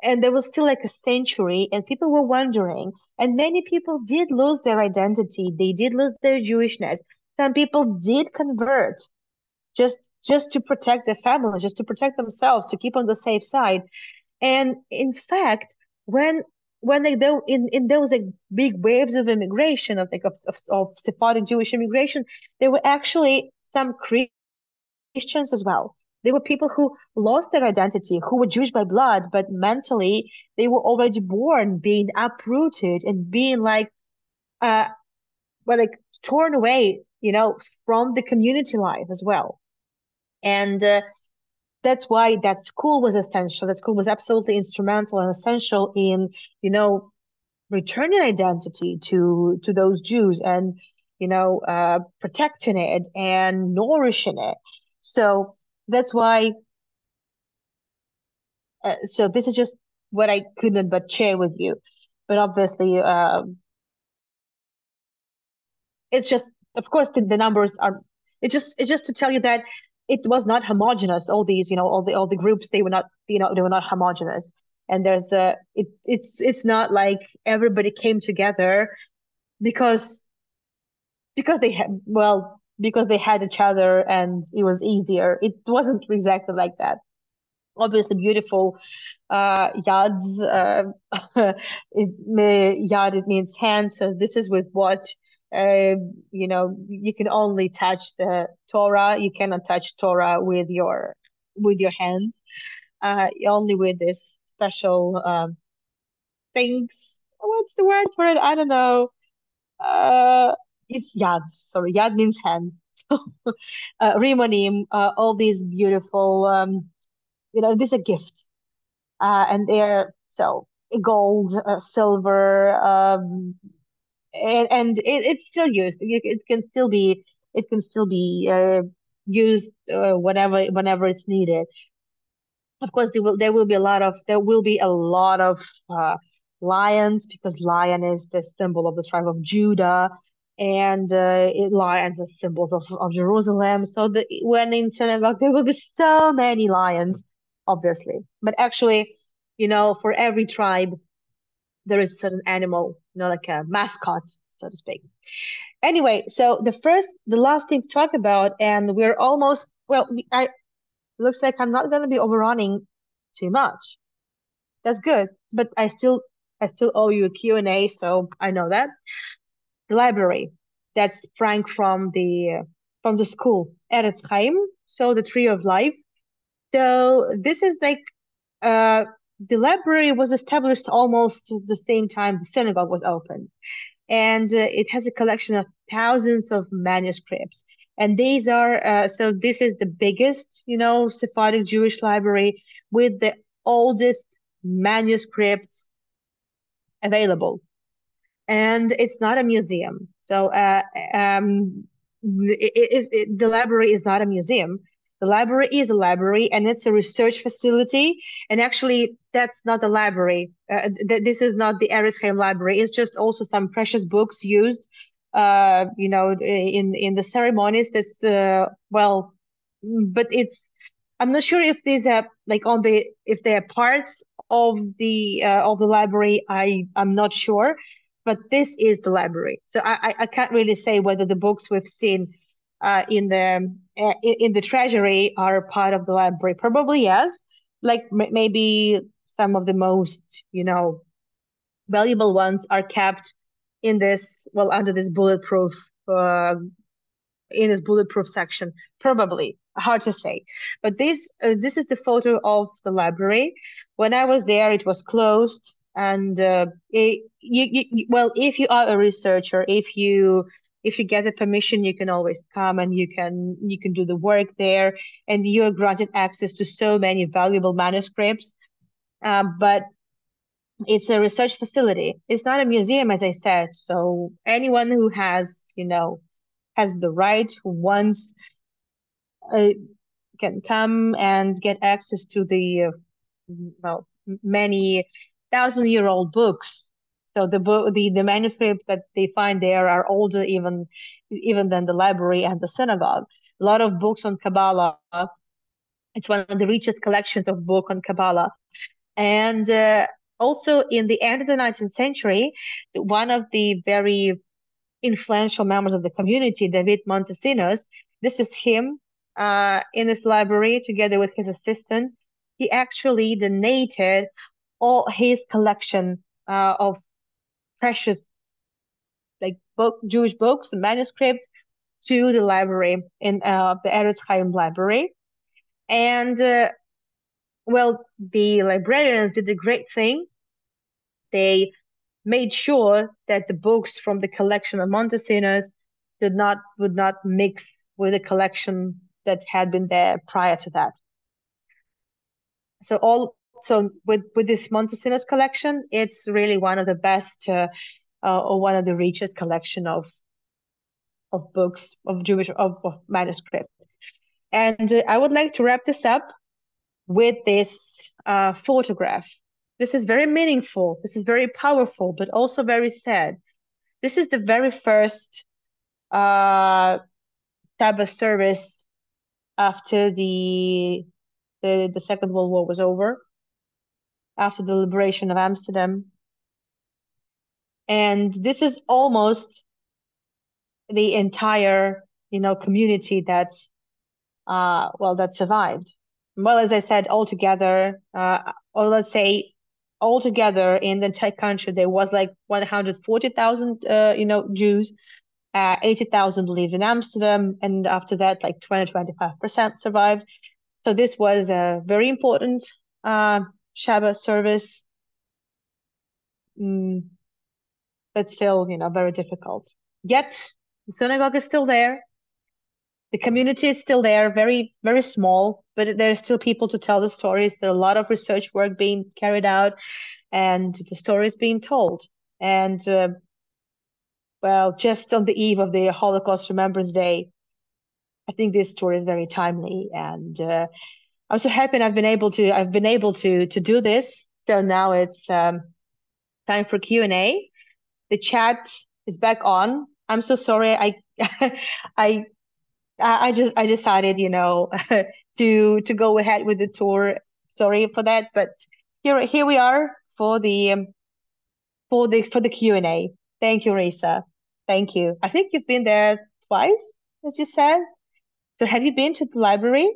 and there was still like a century, and people were wondering, and many people did lose their identity. They did lose their Jewishness. Some people did convert just to protect their families, just to protect themselves, to keep on the safe side. And in fact, when they go in those like big waves of immigration of Sephardic Jewish immigration, there were actually some Christians as well. There were people who lost their identity, who were Jewish by blood, but mentally they were already born being uprooted and being uh like torn away, from the community life as well. And that's why that school was essential. That school was absolutely instrumental and essential in, returning identity to those Jews, and, protecting it and nourishing it. So that's why. So this is just what I couldn't but share with you. But obviously, it's just, of course, the numbers are. It's just to tell you that it was not homogenous. All these, all the groups, they were not, they were not homogenous. and it's not like everybody came together because because they had each other and it was easier. It wasn't exactly like that. Obviously beautiful yads. Yad, it means hand, so this is with what you can only touch the Torah. You cannot touch Torah with your hands, only with this special things. What's the word for it? I don't know. uh it's yad. Sorry, yad means hand. So rimonim, all these beautiful, these are gifts, and they're so gold, silver, and it's still used. It can still be used whenever it's needed. Of course, there will be a lot of uh, lions, because lion is the symbol of the tribe of Judah, and lions are symbols of Jerusalem. So when in synagogue there will be so many lions, obviously. But actually, for every tribe there is a certain animal, like a mascot, so to speak. Anyway, so the last thing to talk about, and we're almost, well, I looks like I'm not gonna be overrunning too much. That's good, but I still owe you a Q&A, so I know that. The library that sprang from the school, Eretz Chaim, so the Tree of Life. So this is like uh the library was established almost the same time the synagogue was opened, and it has a collection of thousands of manuscripts. And these are so this is the biggest, Sephardic Jewish library with the oldest manuscripts available. And it's not a museum. So the library is not a museum. The library is a library, and it's a research facility. And actually, that's not the library. This is not the Eretz Chaim library. It's just also some precious books used, in the ceremonies. That's but I'm not sure if these are like if they are parts of the library. I'm not sure, but this is the library. So I can't really say whether the books we've seen in the treasury are part of the library. Probably yes. Like maybe some of the most valuable ones are kept in this under this uh, bulletproof section. Probably hard to say, but this is the photo of the library. When I was there it was closed, and well, if you are a researcher, if you get the permission, you can always come, and you can do the work there, and you are granted access to so many valuable manuscripts. But it's a research facility. It's not a museum, as I said. So anyone who has the right, who wants, uh, can come and get access to the many thousand-year-old books. So the manuscripts that they find there are older even than the library and the synagogue. A lot of books on Kabbalah. It's one of the richest collections of book on Kabbalah. And also in the end of the 19th century, one of the very influential members of the community, David Montesinos. This is him in his library together with his assistant. He actually donated all his collection of precious, like Jewish books and manuscripts, to the library in the Eretz Chaim library. And well, the librarians did a great thing. They made sure that the books from the collection of Montesinos would not mix with the collection that had been there prior to that. So with this Montesinos collection, it's really one of the best, or one of the richest collection of books of Jewish of manuscripts. And I would like to wrap this up with this photograph. This is very meaningful. This is very powerful, but also very sad. This is the very first Sabbath service after the Second World War was over. after the liberation of Amsterdam. And this is almost the entire, community that's that survived. Well, as I said, altogether, or let's say altogether in the entire country, there was like 140,000, Jews. 80,000 lived in Amsterdam, and after that, like 20-25% survived. So this was a very important Shabbat service, mm, but still, very difficult. Yet the synagogue is still there. The community is still there, very, very small, but there's still people to tell the stories. There's a lot of research work being carried out, and the stories being told. And well, just on the eve of the Holocaust Remembrance Day, I think this story is very timely, and I'm so happy I've been able to do this. So now it's time for Q&A. The chat is back on. I'm so sorry. I I decided, to go ahead with the tour. Sorry for that, but here we are for the Q&A. Thank you, Risa. Thank you. I think you've been there twice, as you said. So have you been to the library?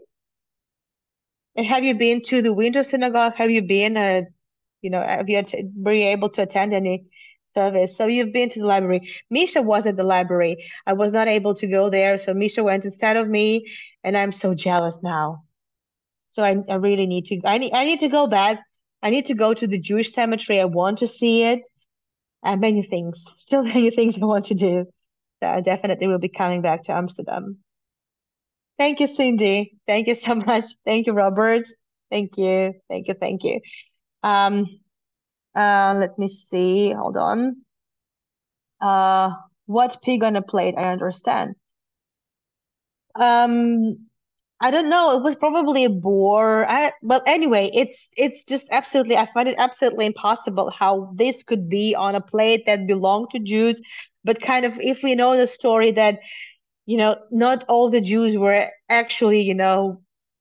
And have you been to the Winter Synagogue? Have you been, were you able to attend any service? So you've been to the library. Misha was at the library. I was not able to go there, so Misha went instead of me, and I'm so jealous now. So I really need to. I need to go back. I need to go to the Jewish cemetery. I want to see it, and many things. Still many things I want to do. So I definitely will be coming back to Amsterdam. Thank you, Cindy. Thank you so much. Thank you, Robert. Thank you. Thank you. Thank you. Um, let me see. Hold on. Uh, what pig on a plate? I understand. Um, I don't know. It was probably a boar. Well, anyway, it's just absolutely. I find it absolutely impossible how this could be on a plate that belonged to Jews, but kind of if we know the story that not all the Jews were actually,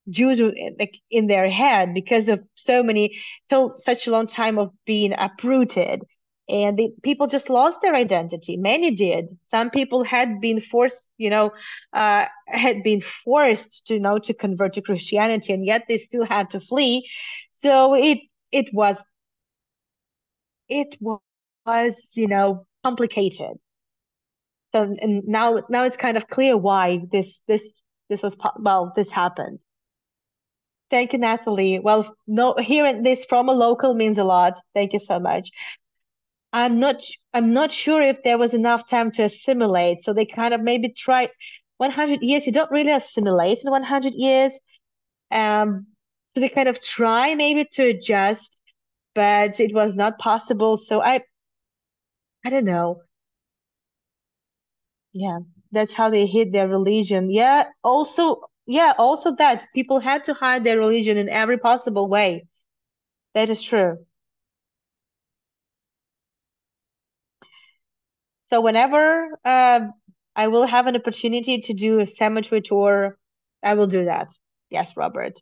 Jews like in their head because of such a long time of being uprooted. And people just lost their identity. Many did. Some people had been forced, had been forced to, to convert to Christianity, and yet they still had to flee. So it was it was, complicated. So and now it's kind of clear why this happened. Thank you, Natalie. Well, no, hearing this from a local means a lot. Thank you so much. I'm not sure if there was enough time to assimilate. So they kind of maybe tried 100 years. You don't really assimilate in 100 years. So they kind of try maybe to adjust, but it was not possible. So I don't know. Yeah, that's how they hid their religion. Also that people had to hide their religion in every possible way. That is true. So whenever I will have an opportunity to do a cemetery tour, I will do that. Yes, Robert.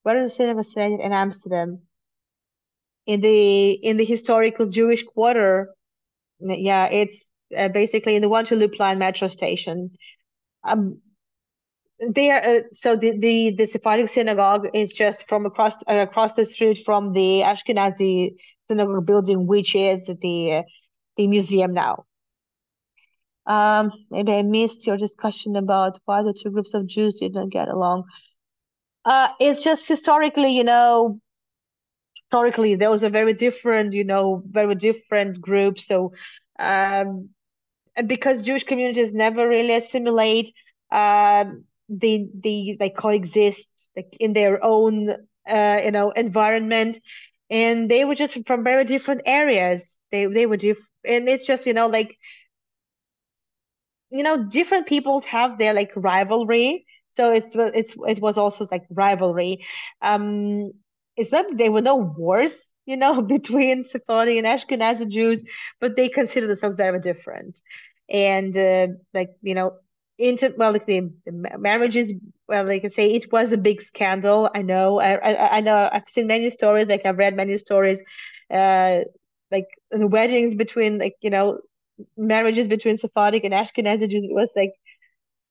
Where is the cinema situated in Amsterdam? In the historical Jewish quarter. Yeah, it's basically in the Waterlooplein metro station. Um, so the Sephardic synagogue is just from across the street from the Ashkenazi synagogue building, which is the museum now. Maybe I missed your discussion about why the two groups of Jews didn't get along. It's just historically there was a very different, very different group. So, and because Jewish communities never really assimilate, they coexist like in their own environment, and they were just from very different areas. They were different, and it's just like different peoples have their like rivalry. So it was also like rivalry. Um, it's not there were no wars, between Sephardi and Ashkenazi Jews, but they consider themselves very different. And like like the marriages well, like I say, it was a big scandal. I know. I know. I've seen many stories. Like I've read many stories, uh, like weddings between like marriages between Sephardic and Ashkenazi Jews. It was like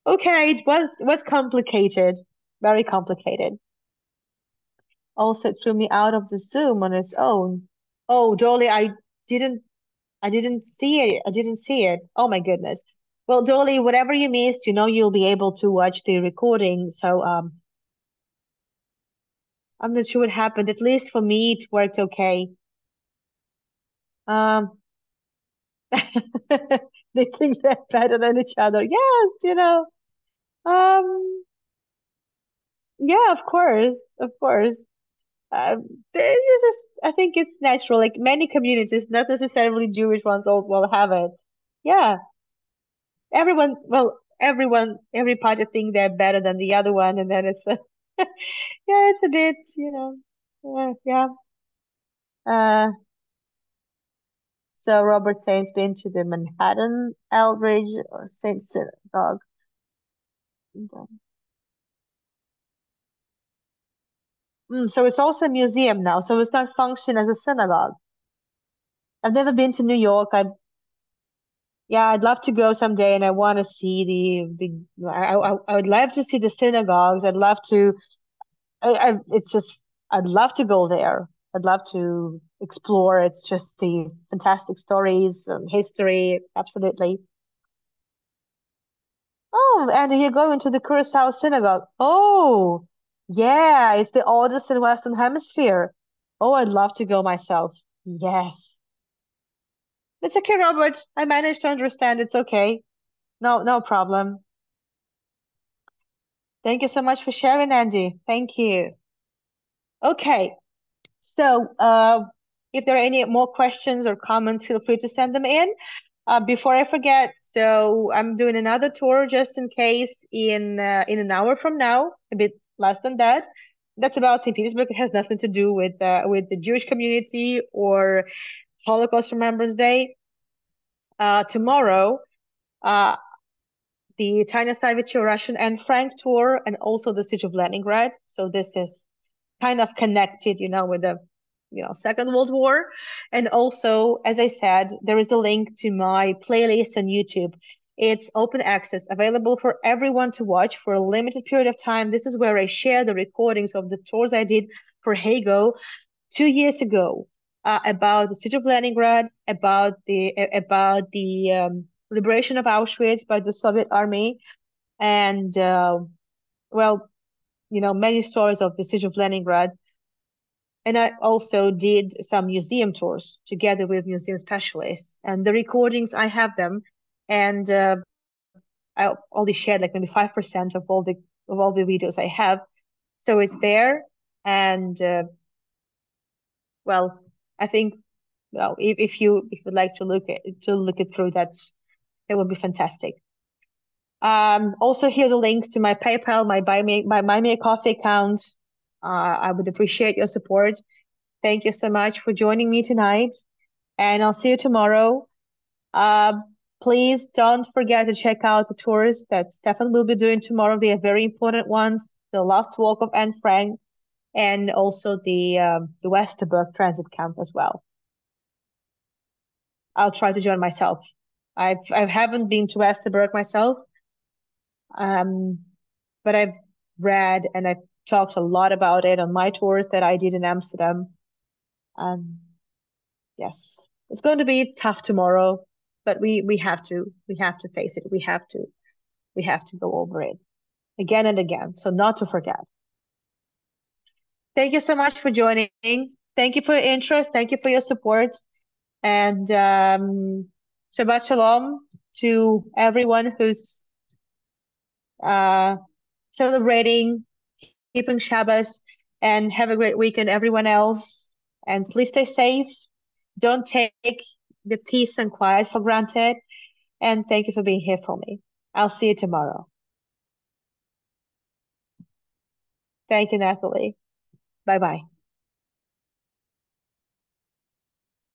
okay, it was complicated, very complicated. Also, it threw me out of the Zoom on its own. Oh, Dolly, didn't I didn't see it. I didn't see it. Oh my goodness. Well, Dolly, whatever you missed, you'll be able to watch the recording. So I'm not sure what happened. At least for me, it worked okay. Um, they think they're better than each other. Yes, Um, yeah, of course, of course. It's just, I think it's natural. Like many communities, not necessarily Jewish ones, also will have it. Yeah, every party think they're better than the other one, and then yeah, it's a bit, yeah. Uh, so Robert Saint's been to the Manhattan Eldridge or Saint Synagogue. So it's also a museum now. So it's not function as a synagogue. I've never been to New York. Yeah, I'd love to go someday, and I want to see I would love to see the synagogues. I'd love to. It's just I'd love to go there. I'd love to explore. It's just the fantastic stories, history, absolutely. Oh, and you're going to the Curacao Synagogue. Oh, yeah, it's the oldest in Western Hemisphere. Oh, I'd love to go myself. Yes. It's okay, Robert. I managed to understand. It's okay. No, no problem. Thank you so much for sharing, Andy. Thank you. Okay, so if there are any more questions or comments, feel free to send them in. Before I forget, so I'm doing another tour just in case in an hour from now, a bit less than that. That's about St. Petersburg. It has nothing to do with the Jewish community or Holocaust Remembrance Day. Tomorrow, uh, the Tanya Savitch Russian and Frank tour, and also the Siege of Leningrad. So this is kind of connected, with the, Second World War. And also, as I said, there is a link to my playlist on YouTube. It's open access, available for everyone to watch for a limited period of time. This is where I share the recordings of the tours I did for Hago 2 years ago, about the Siege of Leningrad, about the liberation of Auschwitz by the Soviet army, and well, many stories of the Siege of Leningrad. And I also did some museum tours together with museum specialists. And the recordings, I have them, and I only shared like maybe 5% of all the videos I have. So it's there, and well, I think if you'd like to look it through, it would be fantastic. Also here the links to my PayPal, my Buy Me a Coffee account. I would appreciate your support. Thank you so much for joining me tonight, and I'll see you tomorrow. Uh, Please don't forget to check out the tours that Stefan will be doing tomorrow. They are very important ones. The Last Walk of Anne Frank, and also the Westerberg Transit Camp as well. I'll try to join myself. I haven't been to Westerberg myself, um, but I've read and I've talked a lot about it on my tours that I did in Amsterdam. Um, yes, it's going to be tough tomorrow, but we have to face it. We have to go over it again and again. So not to forget. Thank you so much for joining. Thank you for your interest. Thank you for your support. And Shabbat Shalom to everyone who's uh, celebrating, keeping Shabbos, and have a great weekend, everyone else. And please stay safe. Don't take the peace and quiet for granted. And thank you for being here for me. I'll see you tomorrow. Thank you, Natalie. Bye bye.